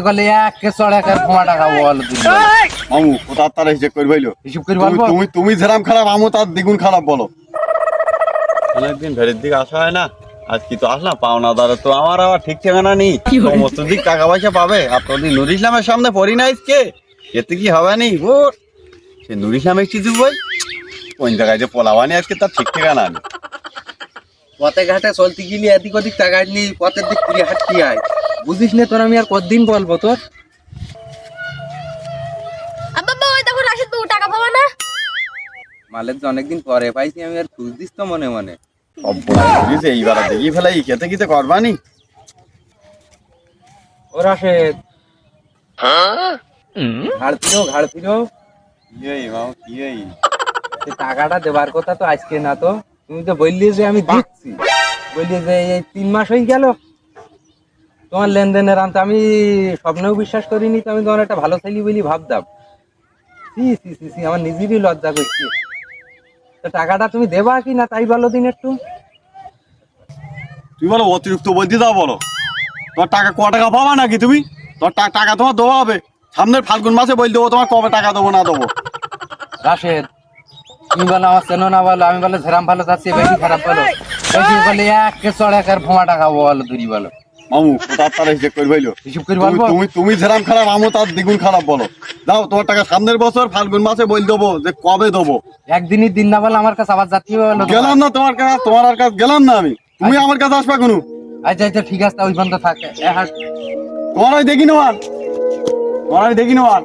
গলে একে চড় একের ফোঁয়া টাকা বলো তুমি মামু কোথার তারা হিসেব করে ভাইলো হিসেব করে বলবো তুমি যেরাম খারাপ আমও তার দ্বিগুণ খারাপ বলো। অনেকদিন ভেড়ির দিকে আসা হয় না, আজ কি তো আসলাম পাওনাদারে তো আমার আবার ঠিক ঠিকানা নেই, সমস্ত দিক টাকা পয়সা পাবে। আপনার নুর ইসলামের সামনে পড়ি না আজকে, এতে কি হবে নি ও সে নুর ইসলামের কিছু বই কোন জায়গায় যে পোলাবানি আজকে তার ঠিক ঠিকানা নেই। পথে ঘাটে চলতে গেলি এদিক ওদিক টাকা নি পথের দিক ঘুরে হাঁটতে হয়, বুঝিস না তোর আমি আর কতদিন বলবো তোর। আব্বা ওই দেখো রাশিদ বাবু টাকা পাবা না। মালের যে অনেকদিন পরে পাইছি আমি, আর খুঁজ দিস তো মনে মনে। বুঝিস এইবার দেখি ফেলাই খেতে খেতে করবানি। ও রাশেদ ঘাড় ফিরো কি এই মামু কি এই সে টাকাটা দেবার কথা তো আজকে না, তো তুমি তো বললি যে আমি দিচ্ছি, বললি যে এই 3 মাস হয়ে গেল তোমার লেনদেনের আনতে, আমি স্বপ্নেও বিশ্বাস করিনি তো আমি তোমার একটা ভালো ছেলে বলি ভাবতাম। সি সি সি সি আমার নিজেরই লজ্জা করছে। তো টাকাটা তুমি দেবা কি না তাই বলো দিন একটু। তুমি বলো অতিরিক্ত বলতে দাও, বলো তোমার টাকা ক টাকা পাবা নাকি তুমি, তোমার টাকা তোমার দেওয়া হবে সামনের ফাল্গুন মাসে বল দেবো তোমার কবে টাকা দেবো না দেবো। রাশেদ তুমি বলো আমার চেনো না বলো, আমি বলো ঝেরাম ভালো যাচ্ছি বেশি খারাপ বলো, বেশি বলে একে চড় একের ফোঁয়া টাকা বলো দূরি বলো। মামু কোথার তারা হিসেব করে ভাইলো হিসেব করে বলবো তুমি যেরাম খারাপ আমও তার দ্বিগুণ খারাপ বলো। দাও তোমার টাকা সামনের বছর ফাল্গুন মাসে বল দেবো যে কবে দেবো। একদিনই দিন না বলে আমার কাছে আবার যাচ্ছি বলো। গেলাম না তোমার কাছে, তোমার আর কাছে গেলাম না আমি, তুমি আমার কাছে আসবা কোনো। আচ্ছা আচ্ছা ঠিক আছে ওই পর্যন্ত থাকে। তোমার দেখি নেওয়ার, তোমার দেখি নেওয়ার।